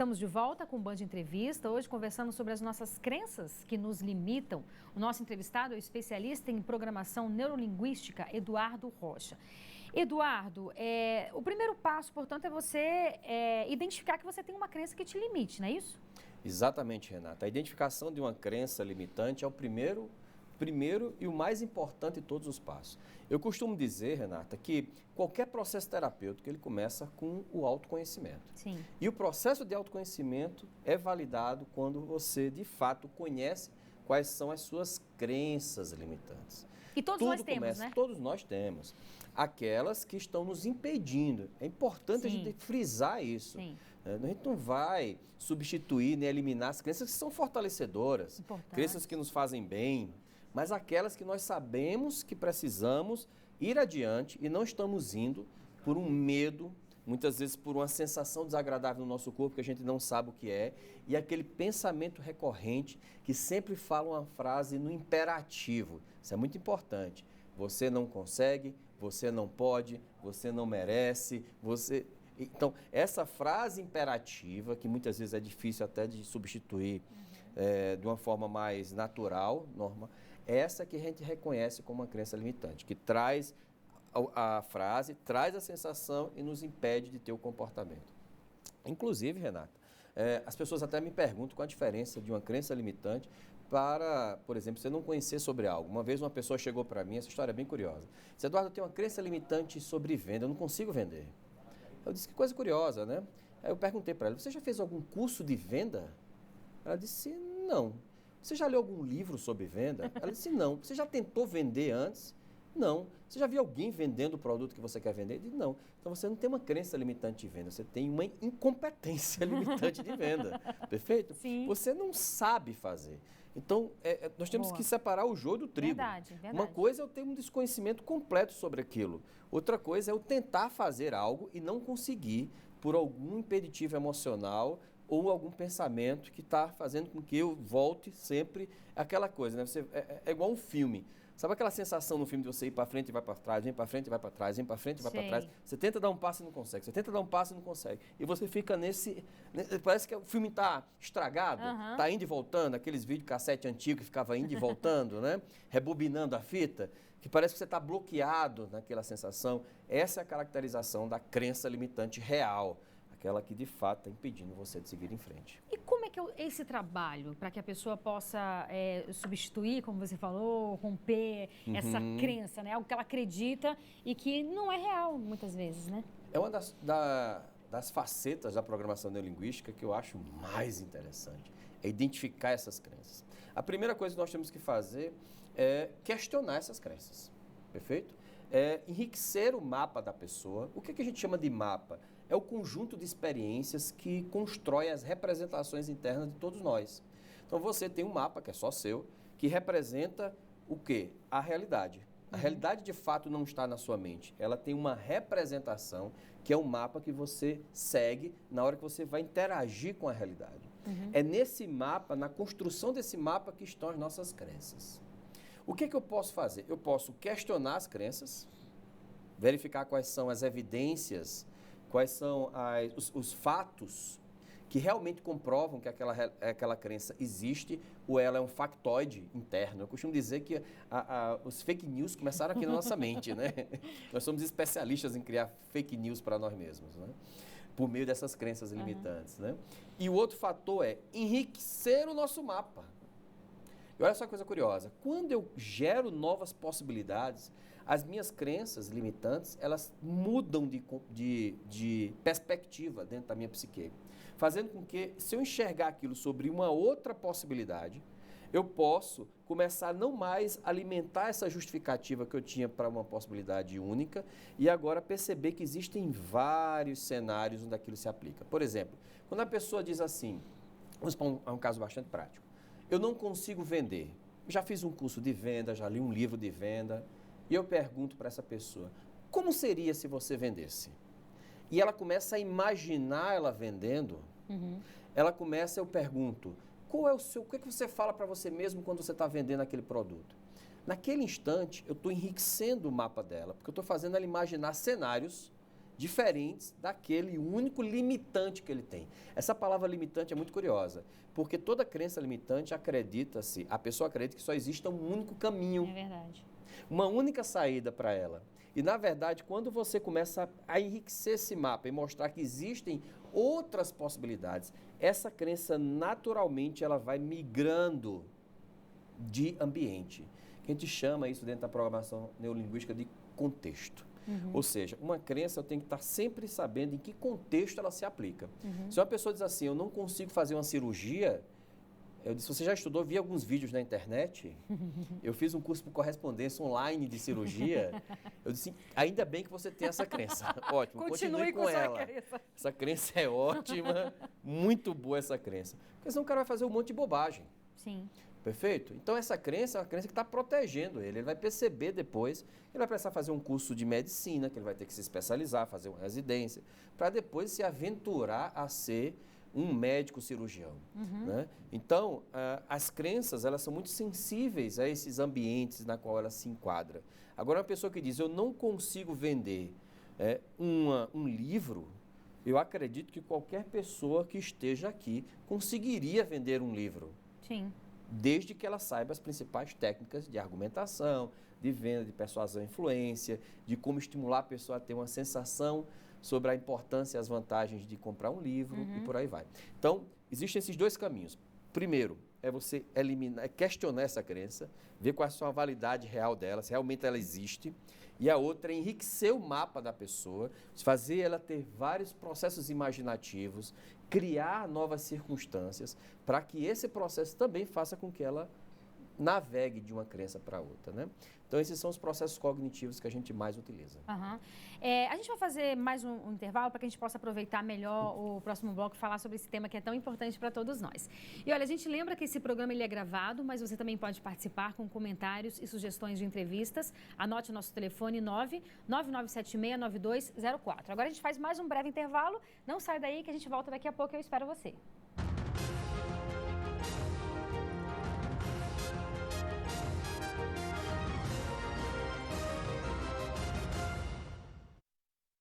Estamos de volta com o Band Entrevista, hoje conversando sobre as nossas crenças que nos limitam. O nosso entrevistado é o especialista em programação neurolinguística, Eduardo Rocha. Eduardo, o primeiro passo, portanto, é você identificar que você tem uma crença que te limite, não é isso? Exatamente, Renata. A identificação de uma crença limitante é o primeiro e o mais importante de todos os passos. Eu costumo dizer, Renata, que qualquer processo terapêutico ele começa com o autoconhecimento. Sim. E o processo de autoconhecimento é validado quando você, de fato, conhece quais são as suas crenças limitantes. E todos nós temos, né? Todos nós temos. Aquelas que estão nos impedindo. É importante a gente frisar isso. Sim. A gente não vai substituir nem eliminar as crenças que são fortalecedoras, crenças que nos fazem bem, mas aquelas que nós sabemos que precisamos ir adiante e não estamos indo por um medo, muitas vezes por uma sensação desagradável no nosso corpo que a gente não sabe o que é, e aquele pensamento recorrente que sempre fala uma frase no imperativo. Isso é muito importante. Você não consegue, você não pode, você não merece, você... Então, essa frase imperativa, que muitas vezes é difícil até de substituir de uma forma mais natural, normal, essa que a gente reconhece como uma crença limitante, que traz a frase, traz a sensação e nos impede de ter o comportamento. Inclusive, Renata, as pessoas até me perguntam qual a diferença de uma crença limitante para, por exemplo, você não conhecer sobre algo. Uma vez uma pessoa chegou para mim, essa história é bem curiosa. Disse, Eduardo, eu tenho uma crença limitante sobre venda, eu não consigo vender. Eu disse, que coisa curiosa, né? Aí eu perguntei para ela, você já fez algum curso de venda? Ela disse, não. Você já leu algum livro sobre venda? Ela disse, não. Você já tentou vender antes? Não. Você já viu alguém vendendo o produto que você quer vender? Eu disse, não. Então você não tem uma crença limitante de venda, você tem uma incompetência limitante de venda. Perfeito? Sim. Você não sabe fazer. Então, nós temos que separar o joio do trigo. Verdade, verdade. Uma coisa é eu ter um desconhecimento completo sobre aquilo. Outra coisa é eu tentar fazer algo e não conseguir por algum impeditivo emocional ou algum pensamento que está fazendo com que eu volte sempre àquela coisa, né? É igual um filme. Sabe aquela sensação no filme de você ir para frente e vai para trás, vem para frente e vai para trás, vem para frente e vai para trás? Você tenta dar um passo e não consegue, você tenta dar um passo e não consegue. E você fica parece que o filme está estragado, está indo e voltando, aqueles videocassete antigos que ficava indo e voltando, né? Rebobinando a fita, que parece que você está bloqueado naquela sensação. Essa é a caracterização da crença limitante real. Aquela que de fato está impedindo você de seguir em frente. E como é que é esse trabalho para que a pessoa possa substituir, como você falou, romper essa crença, né? Algo que ela acredita e que não é real muitas vezes, né? É uma das facetas da programação neurolinguística que eu acho mais interessante, é identificar essas crenças. A primeira coisa que nós temos que fazer é questionar essas crenças, perfeito? É enriquecer o mapa da pessoa. O que a gente chama de mapa? É o conjunto de experiências que constrói as representações internas de todos nós. Então você tem um mapa, que é só seu, que representa o quê? A realidade. A realidade de fato não está na sua mente. Ela tem uma representação, que é um mapa que você segue na hora que você vai interagir com a realidade. É nesse mapa, na construção desse mapa, que estão as nossas crenças. O que eu posso fazer? Eu posso questionar as crenças, verificar quais são as evidências, quais são os fatos que realmente comprovam que aquela crença existe ou ela é um factoide interno. Eu costumo dizer que os fake news começaram aqui na nossa mente, né? Nós somos especialistas em criar fake news para nós mesmos, né? Por meio dessas crenças limitantes, né? E o outro fator é enriquecer o nosso mapa. E olha só que coisa curiosa, quando eu gero novas possibilidades, as minhas crenças limitantes, elas mudam de perspectiva dentro da minha psique, fazendo com que, se eu enxergar aquilo sobre uma outra possibilidade, eu posso começar não mais a alimentar essa justificativa que eu tinha para uma possibilidade única e agora perceber que existem vários cenários onde aquilo se aplica. Por exemplo, quando a pessoa diz assim, vamos para um caso bastante prático, eu não consigo vender. Já fiz um curso de venda, já li um livro de venda, e eu pergunto para essa pessoa, como seria se você vendesse? E ela começa a imaginar ela vendendo, eu pergunto, o que você fala para você mesmo quando você está vendendo aquele produto? Naquele instante, eu estou enriquecendo o mapa dela, porque eu estou fazendo ela imaginar cenários diferentes daquele único limitante que ele tem. Essa palavra limitante é muito curiosa, porque toda crença limitante acredita-se, a pessoa acredita que só exista um único caminho. É verdade. Uma única saída para ela. E, na verdade, quando você começa a enriquecer esse mapa e mostrar que existem outras possibilidades, essa crença, naturalmente, ela vai migrando de ambiente. Que a gente chama isso dentro da programação neurolinguística de contexto. Ou seja, uma crença eu tenho que estar sempre sabendo em que contexto ela se aplica. Se uma pessoa diz assim, eu não consigo fazer uma cirurgia, eu disse, você já estudou, vi alguns vídeos na internet, eu fiz um curso por correspondência online de cirurgia, eu disse, ainda bem que você tem essa crença. Ótimo, continue com ela. Essa crença é ótima, muito boa essa crença. Porque senão o cara vai fazer um monte de bobagem. Sim. Perfeito? Então, essa crença é uma crença que está protegendo ele. Ele vai perceber depois, ele vai precisar fazer um curso de medicina, que ele vai ter que se especializar, fazer uma residência, para depois se aventurar a ser um médico cirurgião. Né? Então, as crenças, elas são muito sensíveis a esses ambientes na qual ela se enquadra. Agora, uma pessoa que diz, eu não consigo vender um livro, eu acredito que qualquer pessoa que esteja aqui conseguiria vender um livro. Sim. Desde que ela saiba as principais técnicas de argumentação, de venda, de persuasão e influência, de como estimular a pessoa a ter uma sensação sobre a importância e as vantagens de comprar um livro e por aí vai. Então, existem esses dois caminhos. Primeiro, é você eliminar, questionar essa crença, ver qual é a validade real dela, se realmente ela existe. E a outra é enriquecer o mapa da pessoa, fazer ela ter vários processos imaginativos, criar novas circunstâncias, para que esse processo também faça com que ela navegue de uma crença para outra, né? Então, esses são os processos cognitivos que a gente mais utiliza. A gente vai fazer mais um intervalo para que a gente possa aproveitar melhor o próximo bloco e falar sobre esse tema que é tão importante para todos nós. E olha, a gente lembra que esse programa ele é gravado, mas você também pode participar com comentários e sugestões de entrevistas. Anote o nosso telefone 999769204. Agora a gente faz mais um breve intervalo. Não sai daí que a gente volta daqui a pouco, eu espero você.